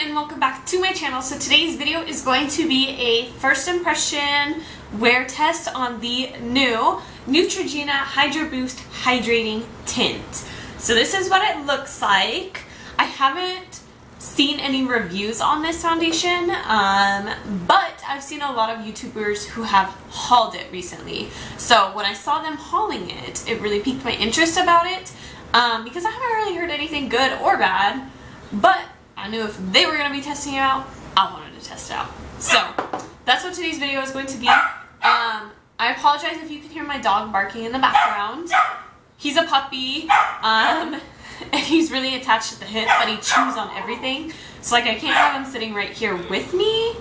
and welcome back to my channel. So today's video is going to be a first impression wear test on the new Neutrogena Hydro Boost Hydrating Tint. So this is what it looks like. I haven't seen any reviews on this foundation, but I've seen a lot of YouTubers who have hauled it recently. So when I saw them hauling it, it really piqued my interest about it because I haven't really heard anything good or bad, but I knew if they were going to be testing it out, I wanted to test it out. So that's what today's video is going to be. I apologize if you can hear my dog barking in the background. He's a puppy, and he's really attached at the hip, but he chews on everything. So like I can't have him sitting right here with me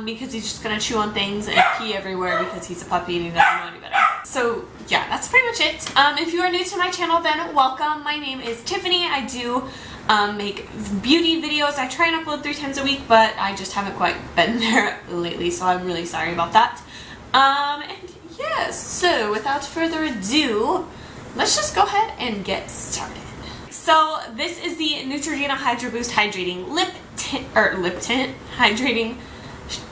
because he's just going to chew on things and pee everywhere because he's a puppy and he doesn't know any better. So yeah, that's pretty much it. If you are new to my channel, then welcome. My name is Tiffany. I do make beauty videos. I try and upload 3 times a week, but I just haven't quite been there lately, so I'm really sorry about that. And yes, so without further ado, let's just go ahead and get started. So this is the Neutrogena Hydro Boost Hydrating Hydrating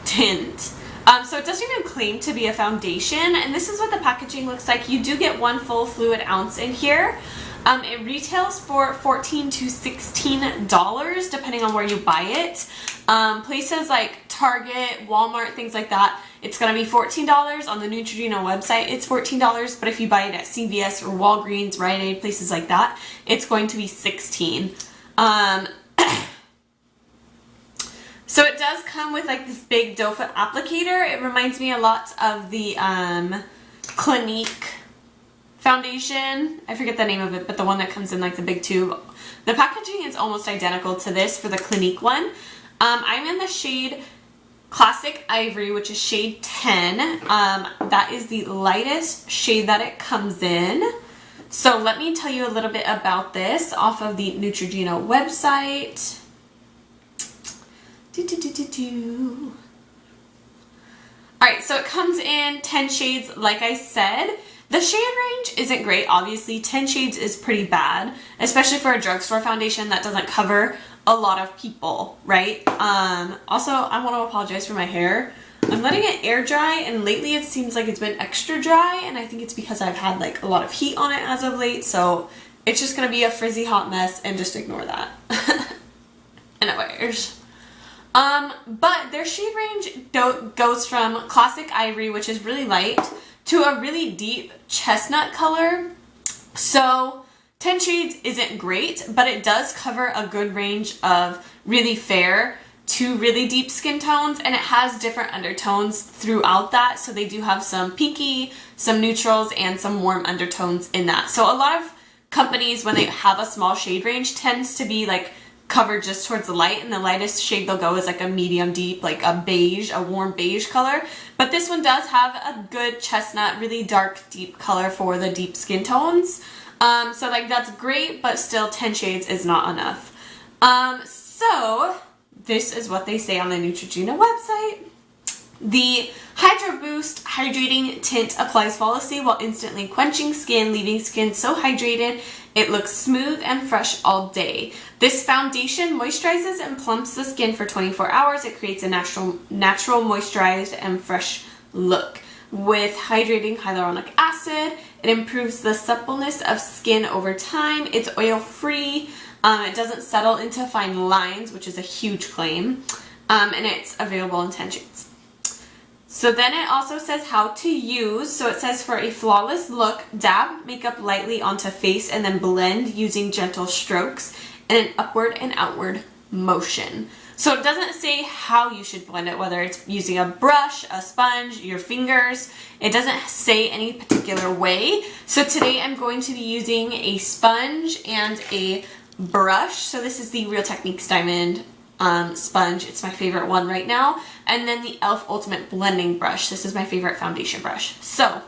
Tint. So it doesn't even claim to be a foundation, and this is what the packaging looks like. You do get 1 full fluid ounce in here. It retails for $14 to $16 depending on where you buy it. Places like Target, Walmart, things like that, it's going to be $14. On the Neutrogena website, it's $14, but if you buy it at CVS or Walgreens, Rite Aid, places like that, it's going to be $16. So it does come with like this big doe foot applicator. It reminds me a lot of the Clinique foundation. I forget the name of it, but the one that comes in like the big tube. The packaging is almost identical to this for the Clinique one. I'm in the shade Classic Ivory, which is shade 10. That is the lightest shade that it comes in. So let me tell you a little bit about this off of the Neutrogena website. Alright, so it comes in 10 shades like I said. The shade range isn't great, obviously. 10 shades is pretty bad, especially for a drugstore foundation that doesn't cover a lot of people, right? Also, I want to apologize for my hair. I'm letting it air dry, and lately it seems like it's been extra dry, and I think it's because I've had like a lot of heat on it as of late, so it's just going to be a frizzy hot mess, and just ignore that. Anyways. But their shade range goes from Classic Ivory, which is really light, to a really deep chestnut color. So 10 shades isn't great, but it does cover a good range of really fair to really deep skin tones, and it has different undertones throughout that. So they do have some pinky, some neutrals, and some warm undertones in that. So a lot of companies, when they have a small shade range, tends to be like covered just towards the light, and the lightest shade they'll go is like a medium deep, like a beige, a warm beige color. But this one does have a good chestnut, really dark deep color for the deep skin tones. So like that's great, but still 10 shades is not enough. So this is what they say on the Neutrogena website. The Hydro Boost Hydrating Tint applies flawlessly while instantly quenching skin, leaving skin so hydrated it looks smooth and fresh all day. This foundation moisturizes and plumps the skin for 24 hours. It creates a natural moisturized and fresh look. With hydrating hyaluronic acid, it improves the suppleness of skin over time. It's oil-free. It doesn't settle into fine lines, which is a huge claim. And it's available in 10 shades. So then it also says how to use. So it says for a flawless look, dab makeup lightly onto face and then blend using gentle strokes in an upward and outward motion. So it doesn't say how you should blend it, whether it's using a brush, a sponge, your fingers. It doesn't say any particular way. So today I'm going to be using a sponge and a brush. So this is the Real Techniques Diamond sponge. It's my favorite one right now. And then the e.l.f. Ultimate Blending Brush. This is my favorite foundation brush. So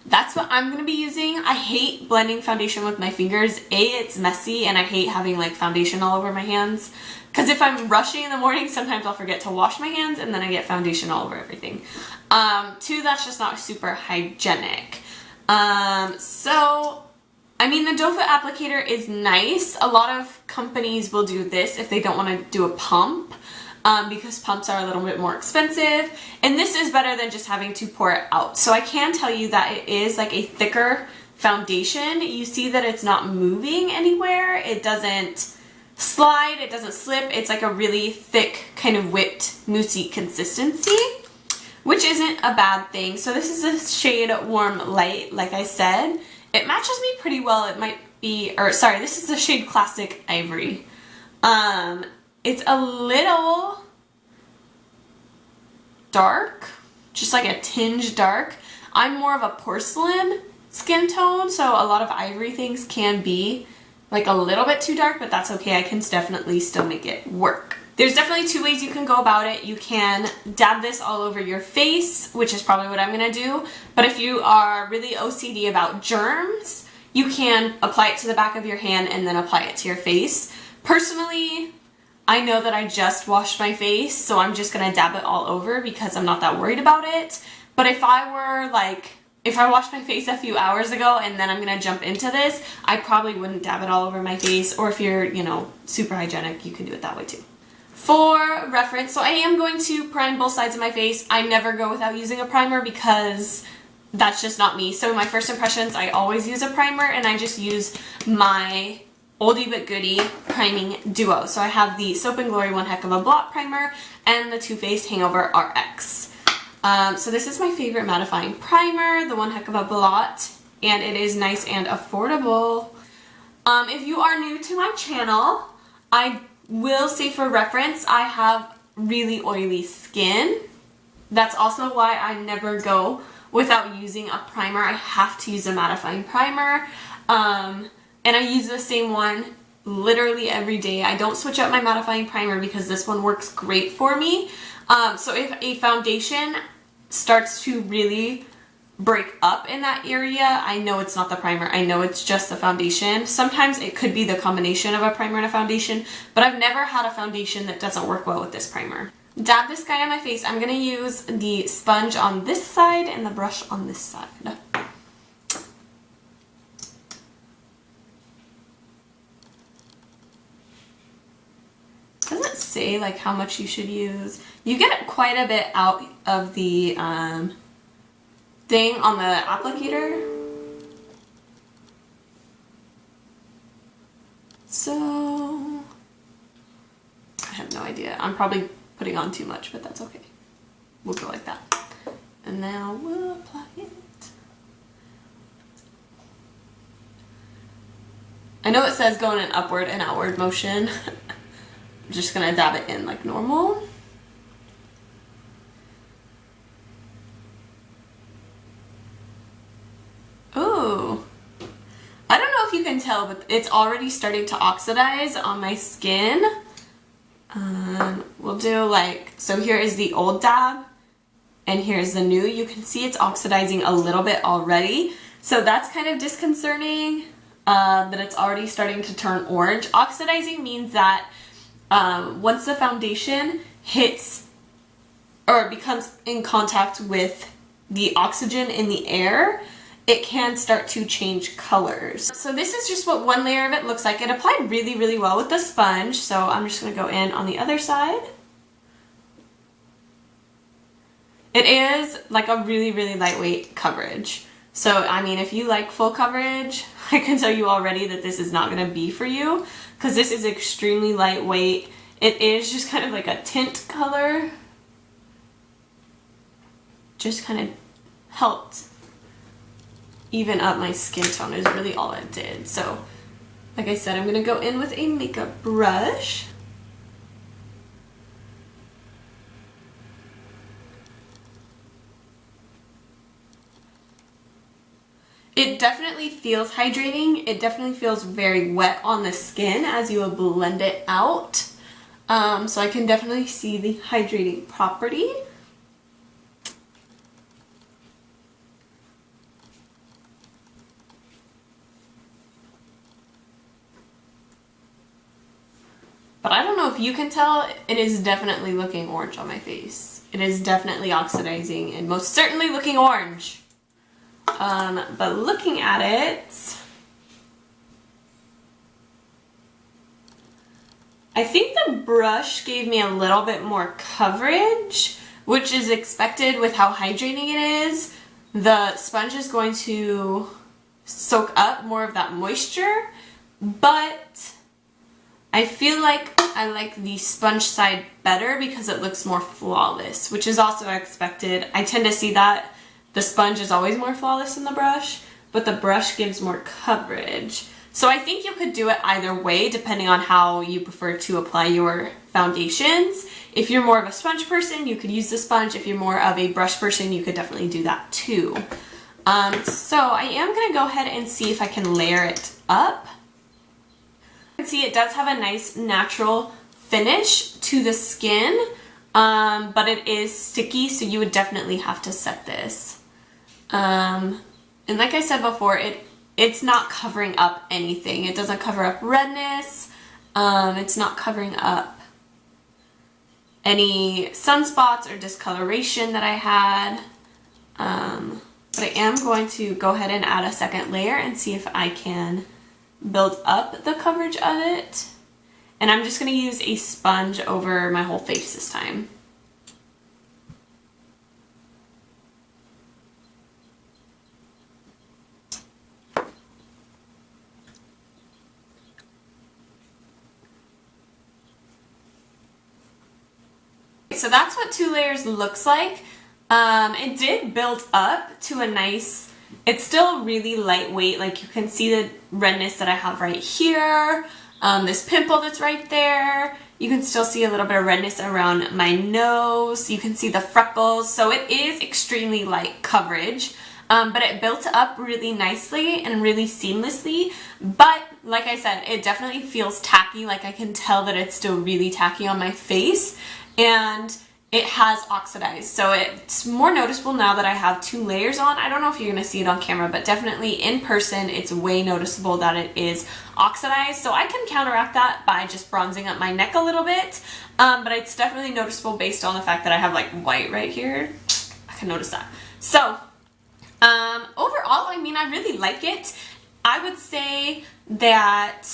that's what I'm going to be using. I hate blending foundation with my fingers. It's messy, and I hate having like foundation all over my hands. Because if I'm rushing in the morning, sometimes I'll forget to wash my hands, and then I get foundation all over everything. 2, that's just not super hygienic. So I mean, the doe foot applicator is nice. A lot of companies will do this if they don't want to do a pump, because pumps are a little bit more expensive. And this is better than just having to pour it out. So I can tell you that it is like a thicker foundation. You see that it's not moving anywhere. It doesn't slide, it doesn't slip. It's like a really thick, kind of whipped, moussey consistency, which isn't a bad thing. So this is a shade Warm Light, like I said. It matches me pretty well. It might be, or sorry, this is the shade Classic Ivory. It's a little dark, just like a tinge dark. I'm more of a porcelain skin tone, so a lot of ivory things can be like a little bit too dark, but that's okay. I can definitely still make it work. There's definitely two ways you can go about it. You can dab this all over your face, which is probably what I'm gonna do. But if you are really OCD about germs, you can apply it to the back of your hand and then apply it to your face. Personally, I know that I just washed my face, so I'm just gonna dab it all over because I'm not that worried about it. But if I were like, if I washed my face a few hours ago and then I'm gonna jump into this, I probably wouldn't dab it all over my face. Or if you're, you know, super hygienic, you can do it that way too. For reference, so I am going to prime both sides of my face. I never go without using a primer because that's just not me. So in my first impressions, I always use a primer, and I just use my oldie but goodie priming duo. So I have the Soap & Glory One Heck of a Blot primer and the Too Faced Hangover RX. So this is my favorite mattifying primer, the One Heck of a Blot, and it is nice and affordable. If you are new to my channel, I will say for reference, I have really oily skin. That's also why I never go without using a primer. I have to use a mattifying primer. And I use the same one literally every day. I don't switch out my mattifying primer because this one works great for me. So if a foundation starts to really break up in that area, I know it's not the primer. I know it's just the foundation. Sometimes it could be the combination of a primer and a foundation, but I've never had a foundation that doesn't work well with this primer. Dab this guy on my face. I'm gonna use the sponge on this side and the brush on this side. Doesn't say like how much you should use. You get quite a bit out of the thing on the applicator. So I have no idea. I'm probably putting on too much, but that's okay. We'll go like that. And now we'll apply it. I know it says go in an upward and outward motion. I'm just gonna dab it in like normal. Ooh. I don't know if you can tell, but it's already starting to oxidize on my skin. We'll do like, so here is the old dab and here's the new. You can see it's oxidizing a little bit already. So that's kind of disconcerting, that it's already starting to turn orange. Oxidizing means that once the foundation hits or becomes in contact with the oxygen in the air, it can start to change colors. So this is just what one layer of it looks like. It applied really, really well with the sponge, so I'm just gonna go in on the other side. It is like a really, really lightweight coverage. So, I mean, if you like full coverage, I can tell you already that this is not gonna be for you, because this is extremely lightweight. It is just kind of like a tint color. Just kind of helped even up my skin tone is really all it did. So, like I said, I'm gonna go in with a makeup brush. It definitely feels hydrating. It definitely feels very wet on the skin as you blend it out. So I can definitely see the hydrating property. But I don't know if you can tell, it is definitely looking orange on my face. It is definitely oxidizing and most certainly looking orange. But looking at it, I think the brush gave me a little bit more coverage, which is expected with how hydrating it is. The sponge is going to soak up more of that moisture, but I feel like I like the sponge side better because it looks more flawless, which is also expected. I tend to see that the sponge is always more flawless than the brush, but the brush gives more coverage. So I think you could do it either way depending on how you prefer to apply your foundations. If you're more of a sponge person, you could use the sponge. If you're more of a brush person, you could definitely do that too. So I am going to go ahead and see if I can layer it up. You can see it does have a nice natural finish to the skin, but it is sticky, so you would definitely have to set this. And like I said before, it's not covering up anything. It doesn't cover up redness. It's not covering up any sunspots or discoloration that I had. But I am going to go ahead and add a second layer and see if I can build up the coverage of it. And I'm just going to use a sponge over my whole face this time. So that's what 2 layers looks like. It did build up to a nice, it's still really lightweight. Like you can see the redness that I have right here, this pimple that's right there. You can still see a little bit of redness around my nose. You can see the freckles. So it is extremely light coverage, but it built up really nicely and really seamlessly. But like I said, it definitely feels tacky. Like I can tell that it's still really tacky on my face. And it has oxidized, so it's more noticeable now that I have 2 layers on. I don't know if you're going to see it on camera, but definitely in person it's way noticeable that it is oxidized. So I can counteract that by just bronzing up my neck a little bit, but it's definitely noticeable based on the fact that I have like white right here. I can notice that. So overall, I mean, I really like it. I would say that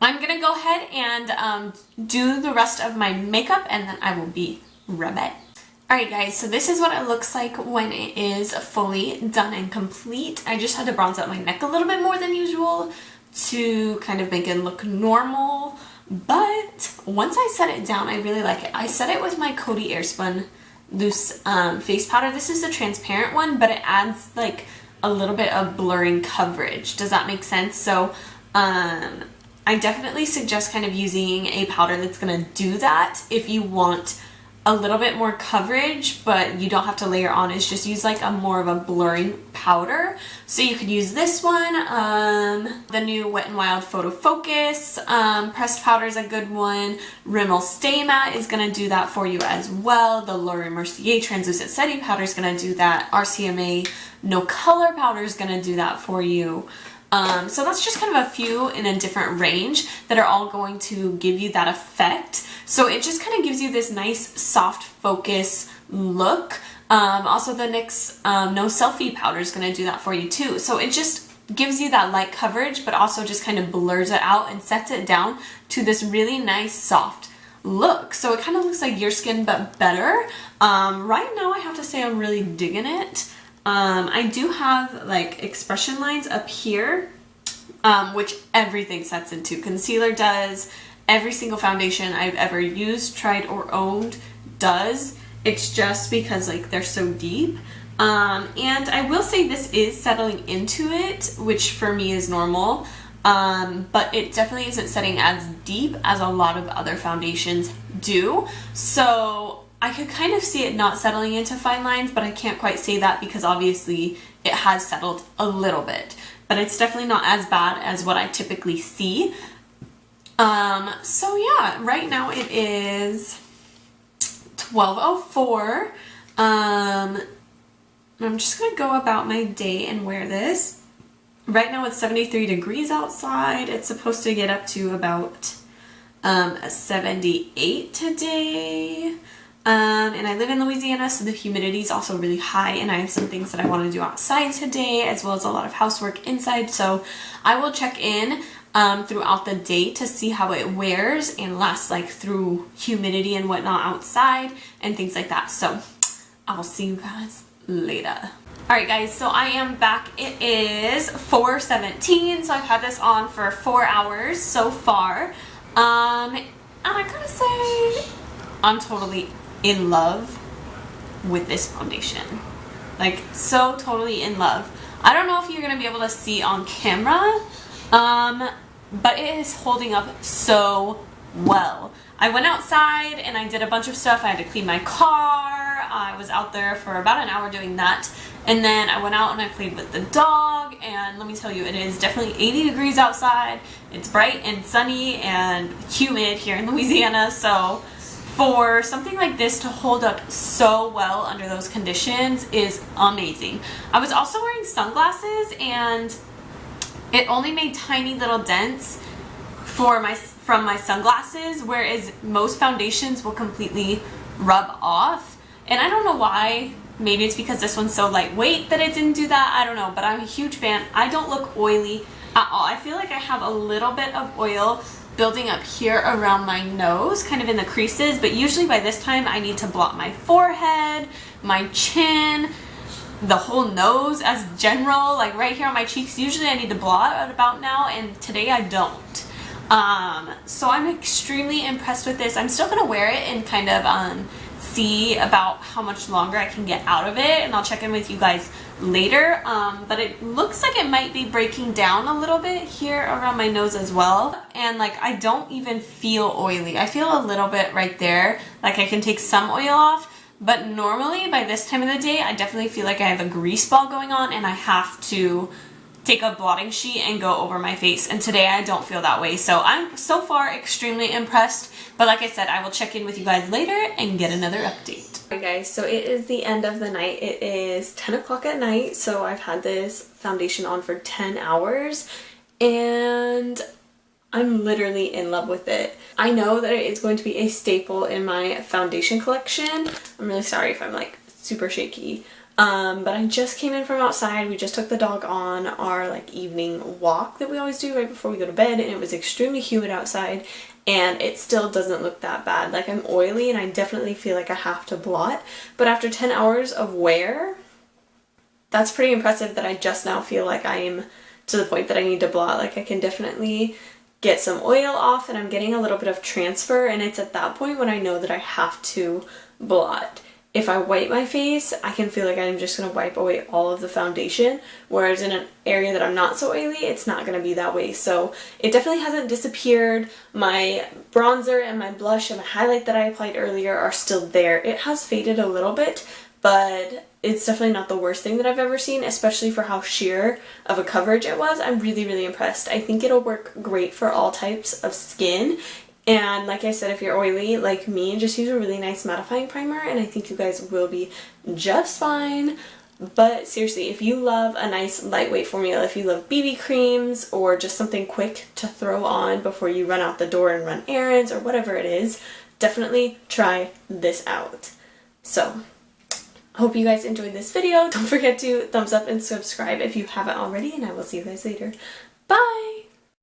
I'm going to go ahead and do the rest of my makeup, and then I will be right back. Alright guys, so this is what it looks like when it is fully done and complete. I just had to bronze up my neck a little bit more than usual to kind of make it look normal. But once I set it down, I really like it. I set it with my Coty Airspun loose face powder. This is the transparent one, but it adds like a little bit of blurring coverage. Does that make sense? So I definitely suggest kind of using a powder that's going to do that if you want a little bit more coverage, but you don't have to layer on. It's just use like a more of a blurring powder. So you could use this one, the new Wet n Wild Photo Focus pressed powder is a good one. Rimmel Stay Matte is going to do that for you as well. The Laura Mercier Translucent Setting Powder is going to do that. RCMA No Color Powder is going to do that for you. So that's just kind of a few in a different range that are all going to give you that effect. So it just kind of gives you this nice soft focus look. Also the NYX No Selfie powder is going to do that for you too. So it just gives you that light coverage, but also just kind of blurs it out and sets it down to this really nice soft look. So it kind of looks like your skin, but better. Right now I have to say I'm really digging it. I do have like expression lines up here, which everything sets into. Concealer does. Every single foundation I've ever used, tried, or owned does. It's just because like they're so deep. And I will say this is settling into it, which for me is normal. But it definitely isn't setting as deep as a lot of other foundations do. So I could kind of see it not settling into fine lines, but I can't quite say that because obviously it has settled a little bit. But it's definitely not as bad as what I typically see. So yeah, right now it is 12:04. I'm just going to go about my day and wear this. Right now it's 73 degrees outside. It's supposed to get up to about 78 today. And I live in Louisiana, so the humidity is also really high, and I have some things that I want to do outside today, as well as a lot of housework inside, so I will check in throughout the day to see how it wears and lasts like through humidity and whatnot outside and things like that. So I will see you guys later. Alright guys, so I am back. It is 4:17, so I've had this on for 4 hours so far. And I gotta say, I'm totally in love with this foundation. Like, so totally in love. I don't know if you're gonna be able to see on camera, but it is holding up so well. I went outside and I did a bunch of stuff. I had to clean my car. I was out there for about an hour doing that. And then I went out and I played with the dog. And let me tell you, it is definitely 80 degrees outside. It's bright and sunny and humid here in Louisiana. So for something like this to hold up so well under those conditions is amazing. I was also wearing sunglasses and it only made tiny little dents from my sunglasses, whereas most foundations will completely rub off. And I don't know why. Maybe it's because this one's so lightweight that it didn't do that. I don't know, but I'm a huge fan. I don't look oily at all. I feel like I have a little bit of oil building up here around my nose, kind of in the creases, but usually by this time I need to blot my forehead, my chin, the whole nose as general, like right here on my cheeks. Usually I need to blot at about now, and today I don't. So I'm extremely impressed with this. I'm still gonna wear it and kind of see about how much longer I can get out of it, and I'll check in with you guys later. But it looks like it might be breaking down a little bit here around my nose as well. And like, I don't even feel oily. I feel a little bit right there, like I can take some oil off. But normally by this time of the day, I definitely feel like I have a grease ball going on and I have to take a blotting sheet and go over my face. And today I don't feel that way. So I'm so far extremely impressed. But like I said, I will check in with you guys later and get another update. Alright guys, so it is the end of the night. It is 10 o'clock at night. So I've had this foundation on for 10 hours. And I'm literally in love with it. I know that it's going to be a staple in my foundation collection. I'm really sorry if I'm like super shaky. But I just came in from outside. We just took the dog on our like evening walk that we always do right before we go to bed, and it was extremely humid outside, and it still doesn't look that bad. Like, I'm oily and I definitely feel like I have to blot, but after 10 hours of wear, that's pretty impressive that I just now feel like I am to the point that I need to blot. Like, I can definitely get some oil off and I'm getting a little bit of transfer, and it's at that point when I know that I have to blot. If I wipe my face, I can feel like I'm just going to wipe away all of the foundation, whereas in an area that I'm not so oily, it's not going to be that way. So it definitely hasn't disappeared. My bronzer and my blush and my highlight that I applied earlier are still there. It has faded a little bit, but it's definitely not the worst thing that I've ever seen, especially for how sheer of a coverage it was. I'm really, really impressed. I think it'll work great for all types of skin. And like I said, if you're oily like me, just use a really nice mattifying primer and I think you guys will be just fine. But seriously, if you love a nice lightweight formula, if you love BB creams or just something quick to throw on before you run out the door and run errands or whatever it is, definitely try this out. So, I hope you guys enjoyed this video. Don't forget to thumbs up and subscribe if you haven't already, and I will see you guys later. Bye!